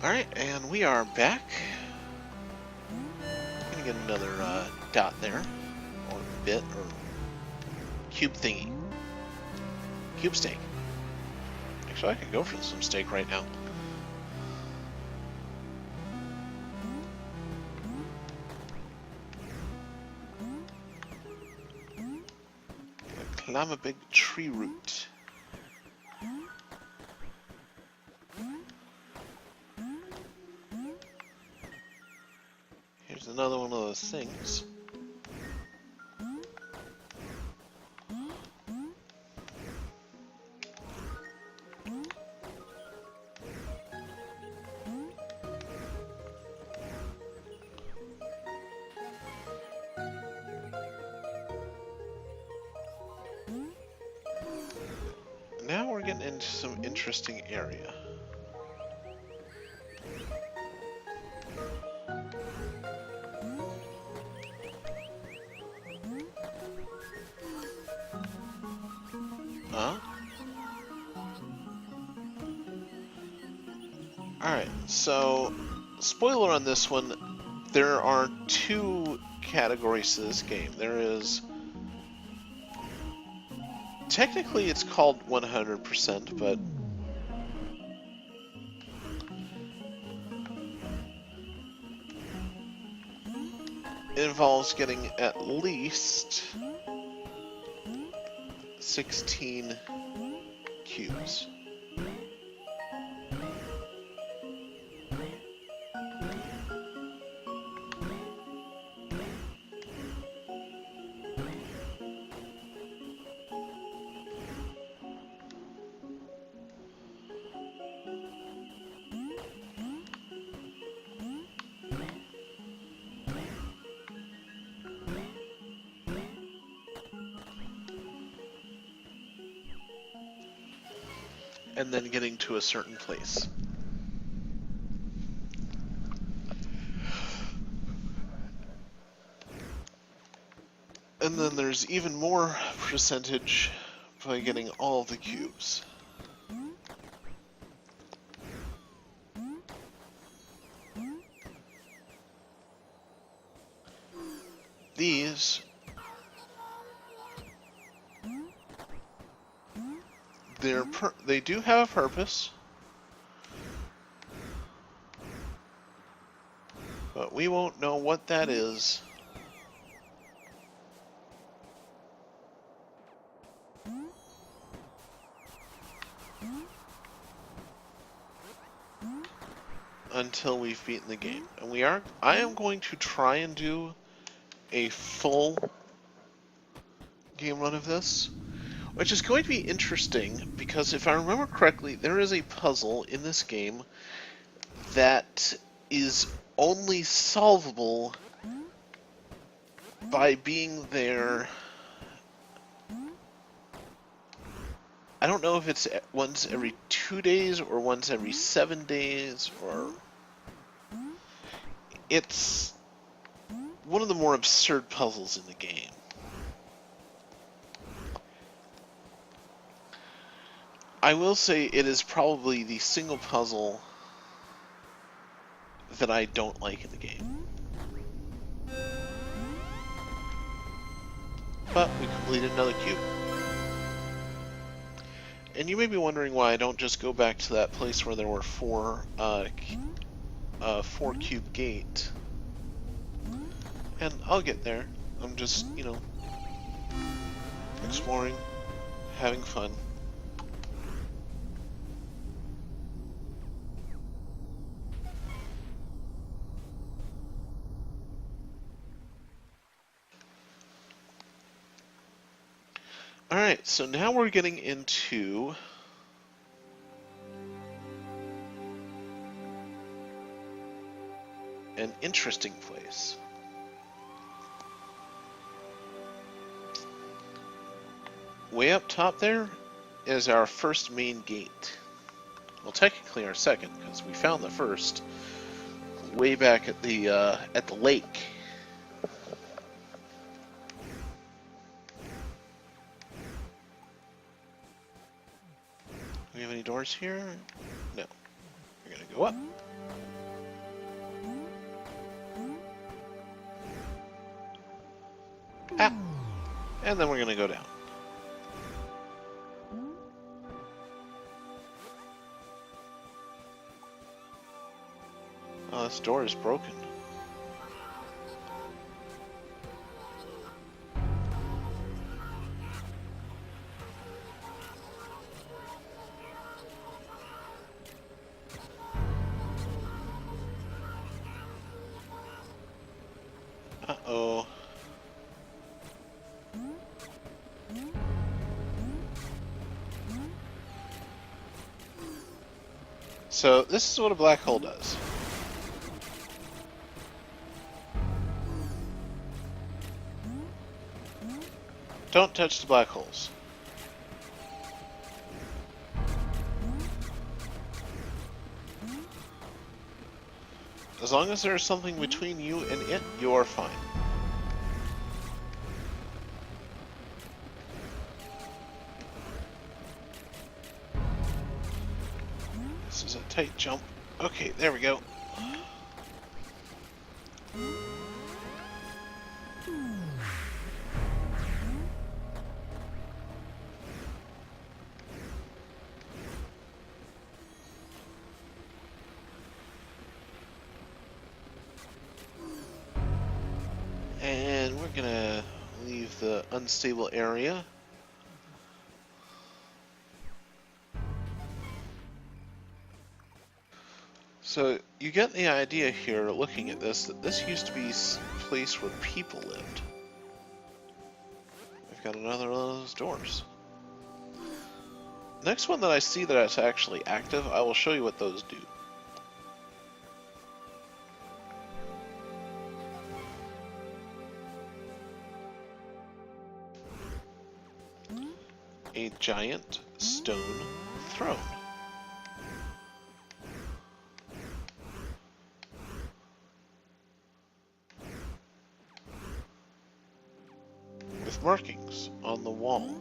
Alright, and we are back. Gonna get another dot there, or bit, or cube thingy. Cube steak. Actually, I could go for some steak right now. Gonna climb a big tree root. Here's another one of those things. Now we're getting into some interesting area. Huh? Alright, so, spoiler on this one, there are two categories to this game. There is... Technically it's called 100%, but... it involves getting at least 16 cubes. And then getting to a certain place. And then there's even more percentage by getting all of the cubes. These they do have a purpose, but we won't know what that is until we've beaten the game. And I am going to try and do a full game run of this, which is going to be interesting because if I remember correctly, there is a puzzle in this game that is only solvable by being there. I don't know if it's once every 2 days or once every 7 days, or it's one of the more absurd puzzles in the game. I will say it is probably the single puzzle that I don't like in the game. But we completed another cube. And you may be wondering why I don't just go back to that place where there were four cube gate. And I'll get there. I'm just, exploring, having fun. Alright, so now we're getting into an interesting place. Way up top there is our first main gate. Well, technically our second, because we found the first way back at the lake. Do we have any doors here? No. We're gonna go up. Ah! And then we're gonna go down. Oh, this door is broken. Uh-oh. So, this is what a black hole does. Don't touch the black holes. As long as there's something between you and it, you are fine. This is a tight jump. Okay, there we go. And we're gonna leave the unstable area. So you get the idea here, looking at this, that this used to be a place where people lived. We've got another one of those doors. Next one that I see that's actually active, I will show you what those do. A giant stone throne. With markings on the wall.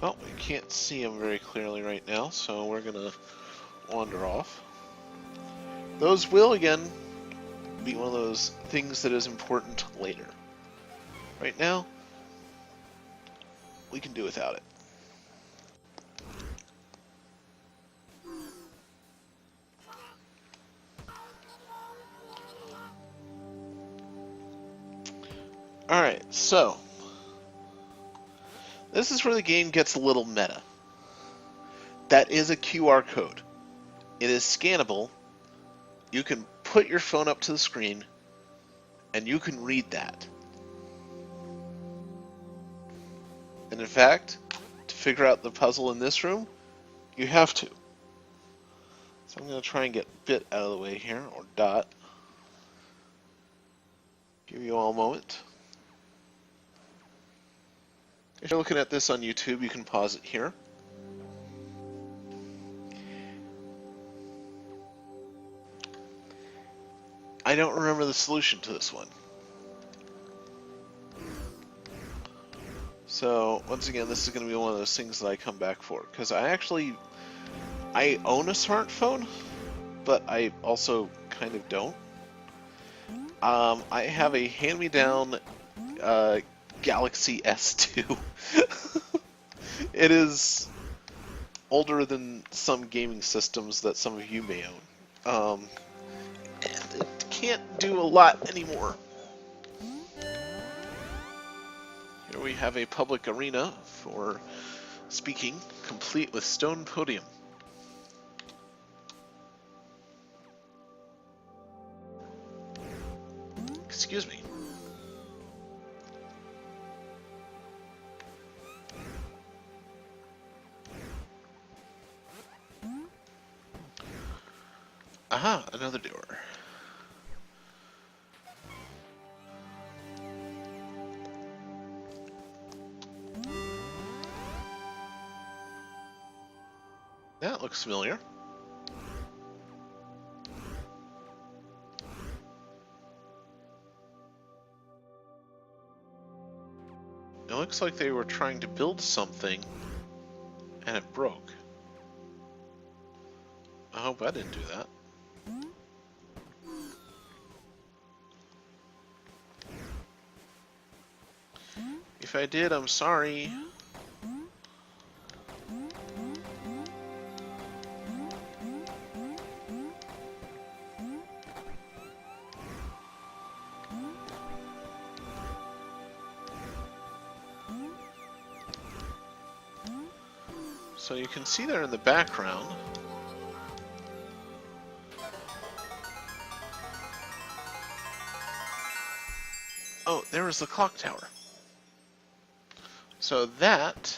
Well, we can't see them very clearly right now, so we're gonna wander off. Those will, again, be one of those things that is important later. Right now, we can do without it. Alright, so this is where the game gets a little meta. That is a QR code. It is scannable. You can put your phone up to the screen, and you can read that. And in fact, to figure out the puzzle in this room, you have to. So I'm going to try and get Bit out of the way here, or Dot. Give you all a moment. If you're looking at this on YouTube, you can pause it here. I don't remember the solution to this one. So, once again, this is going to be one of those things that I come back for. Because I own a smartphone, but I also kind of don't. I have a hand-me-down Galaxy S2. It is older than some gaming systems that some of you may own. And it can't do a lot anymore. Here we have a public arena for speaking, complete with stone podium. Excuse me. Aha, another door. That looks familiar. It looks like they were trying to build something and it broke. I hope I didn't do that. If I did, I'm sorry. So you can see there in the background. Oh, there was the clock tower. So that,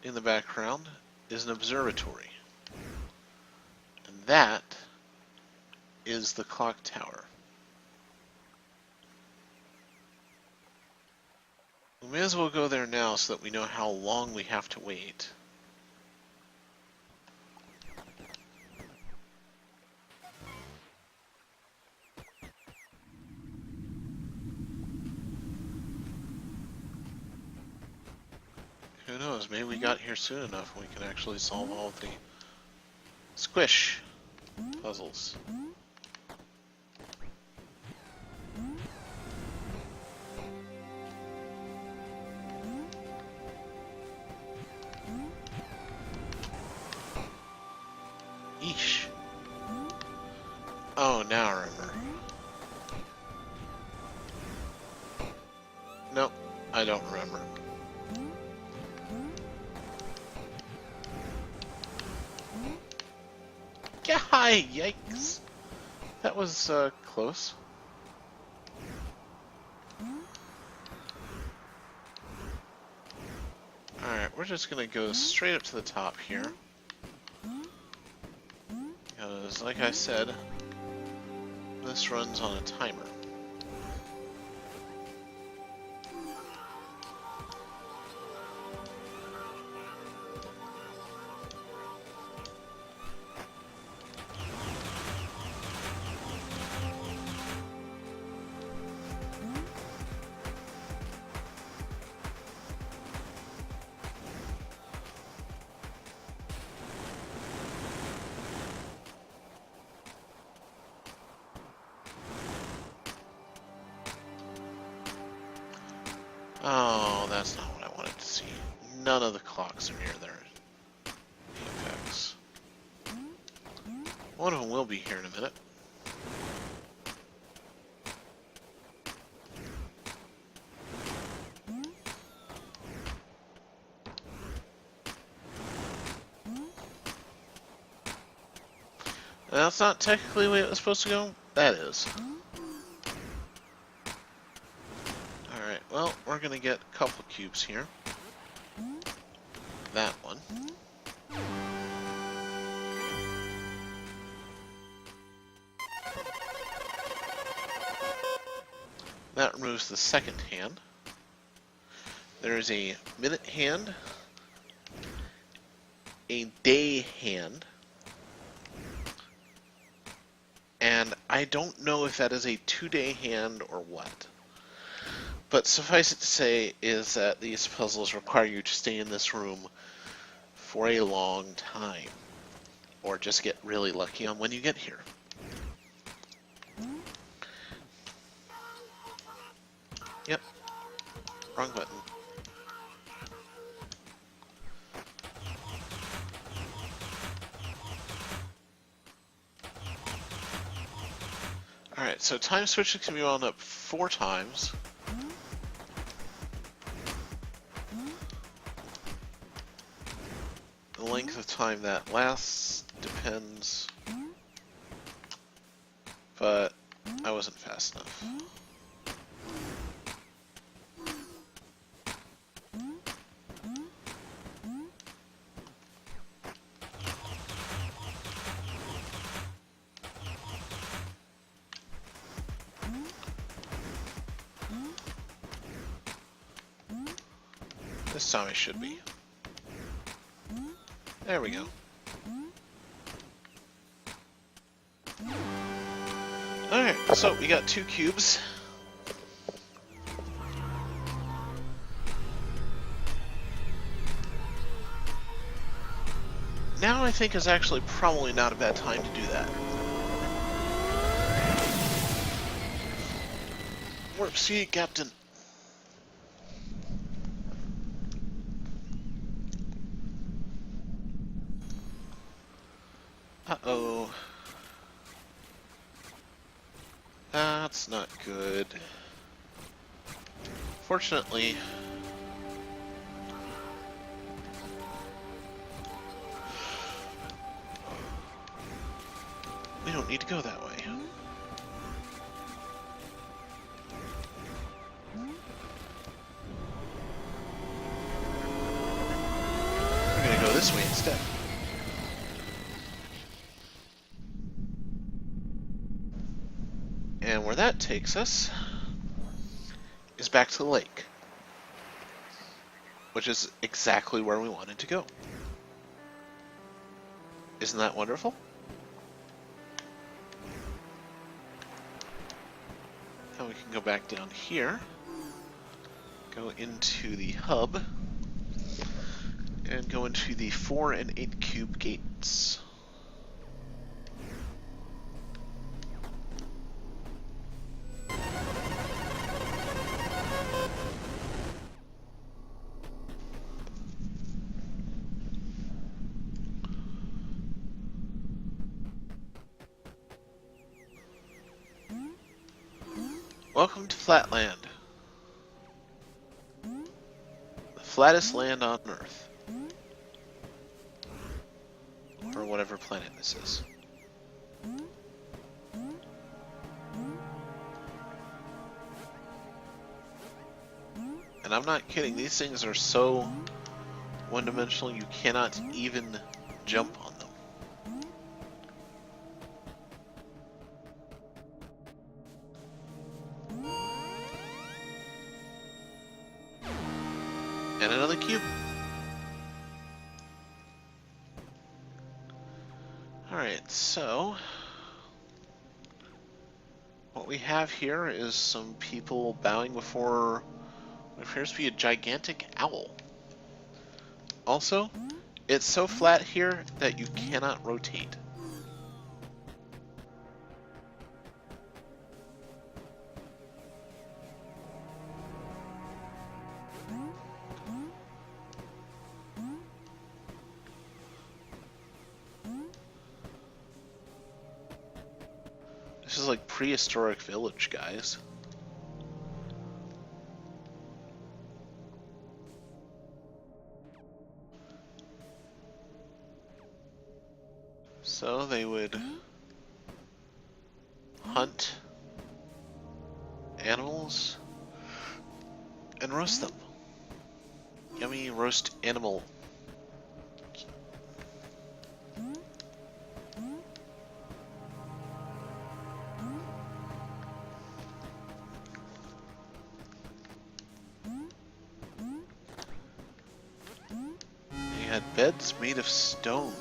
in the background, is an observatory. And that is the clock tower. We may as well go there now so that we know how long we have to wait. Who knows, maybe we got here soon enough and we can actually solve all of the squish puzzles. Eesh. Oh, now I remember. Nope, I don't remember. Hi, yikes. That was close. Alright, we're just gonna go straight up to the top here. Because, like I said, this runs on a timer. Oh, that's not what I wanted to see. None of the clocks are near their apex. One of them will be here in a minute. That's not technically the way it was supposed to go. That is. Alright, well, we're gonna get a couple cubes here. That one. That removes the second hand. There is a minute hand, a day hand, and I don't know if that is a 2-day hand or what. But suffice it to say is that these puzzles require you to stay in this room for a long time, or just get really lucky on when you get here. Yep, wrong button. Alright, so time switches can be wound up 4 times. The length of time that lasts depends, but I wasn't fast enough. This time I should be. There we go. Alright, so we got 2 cubes. Now I think is actually probably not a bad time to do that. Warp C, Captain. Uh-oh. That's not good. Fortunately, we don't need to go that way. We're gonna go this way instead. And where that takes us is back to the lake, which is exactly where we wanted to go. Isn't that wonderful? Now we can go back down here, go into the hub, and go into the 4 and 8 cube gates. Welcome to Flatland. The flattest land on Earth. Or whatever planet this is. And I'm not kidding, these things are so one-dimensional you cannot even jump on them. And another cube. Alright, so what we have here is some people bowing before what appears to be a gigantic owl. Also, it's so flat here that you cannot rotate. This is like prehistoric village, guys. So they would hunt animals and roast them. Yummy roast animal. They had beds made of stone.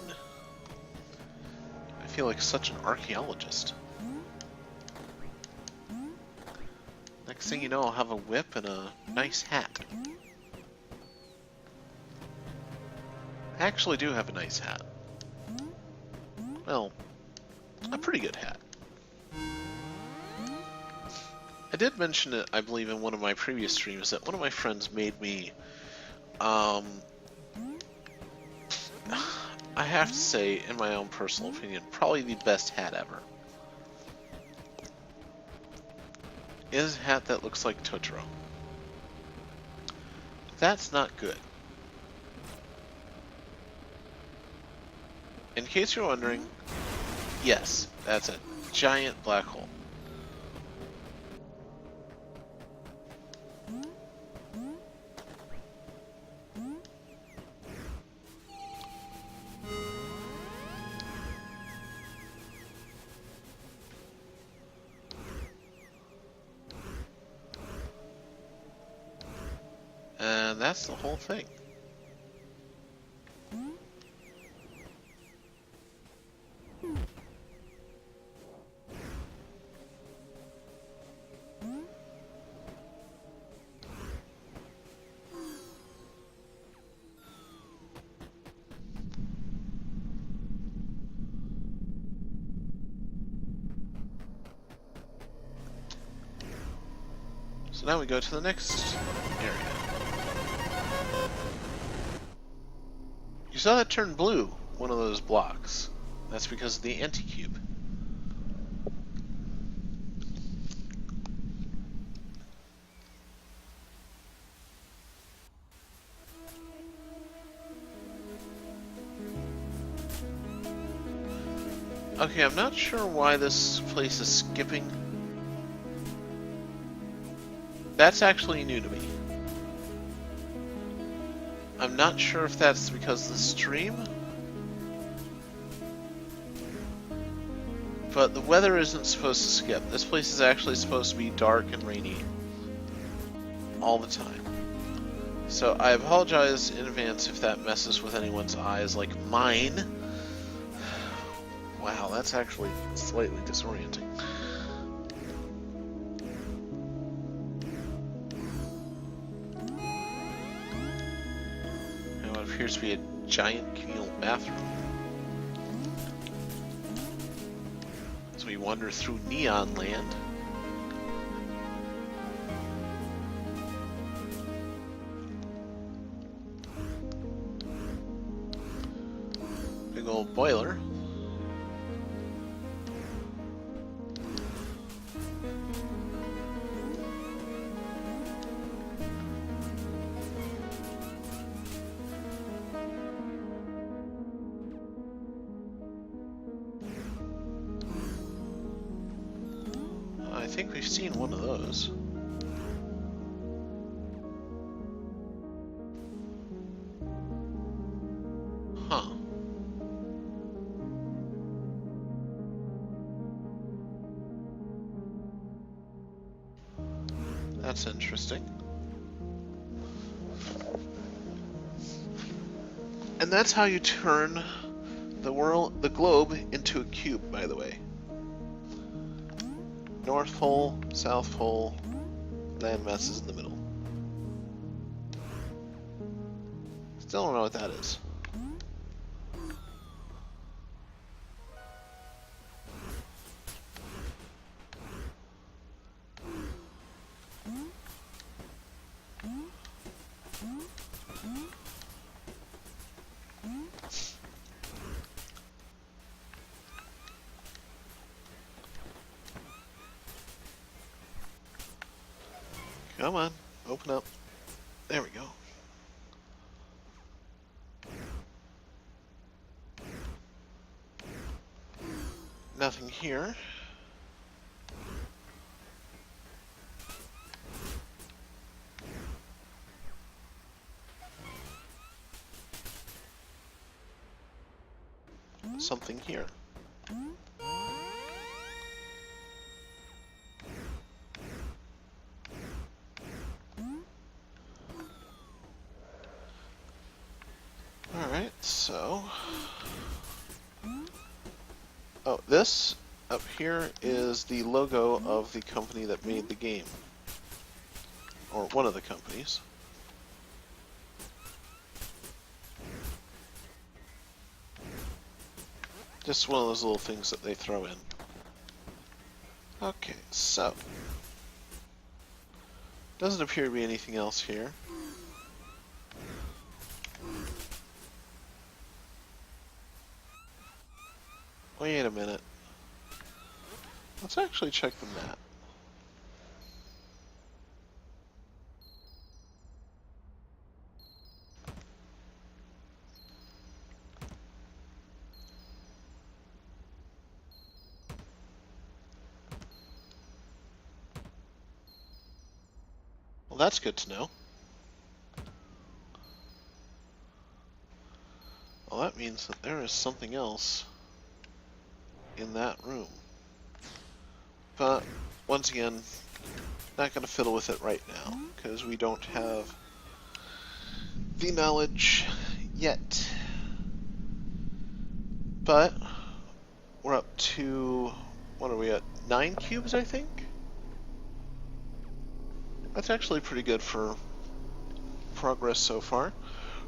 I feel like such an archaeologist. Next thing you know, I'll have a whip and a nice hat. I actually do have a nice hat. Well, a pretty good hat. I did mention it, I believe, in one of my previous streams that one of my friends made me, I have to say, in my own personal opinion, probably the best hat ever. It is a hat that looks like Totoro. That's not good. In case you're wondering, yes, that's a giant black hole. And that's the whole thing. So now we go to the next area. You saw that turn blue, one of those blocks. That's because of the anti-cube. Okay, I'm not sure why this place is skipping. That's actually new to me. I'm not sure if that's because of the stream, but the weather isn't supposed to skip. This place is actually supposed to be dark and rainy all the time. So I apologize in advance if that messes with anyone's eyes like mine. Wow, that's actually slightly disorienting. And what appears to be a giant communal bathroom. As we wander through Neon Land. Big old boiler. I think we've seen one of those. Huh. That's interesting. And that's how you turn the globe into a cube, by the way. North Pole, South Pole, landmass is in the middle. Still don't know what that is. Come on, open up. There we go. Nothing here. Something here. Alright, so... Oh, this up here is the logo of the company that made the game. Or one of the companies. Just one of those little things that they throw in. Okay, so... Doesn't appear to be anything else here. Wait a minute. Let's actually check the map. Well, that's good to know. Well, that means that there is something else in that room. But, once again, not going to fiddle with it right now, because we don't have the knowledge yet. But, we're up to, what are we at, 9 cubes, I think? That's actually pretty good for progress so far.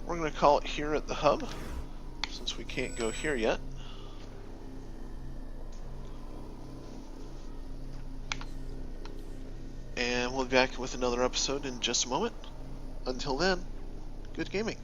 We're going to call it here at the hub, since we can't go here yet. and we'll be back with another episode in just a moment. Until then, good gaming.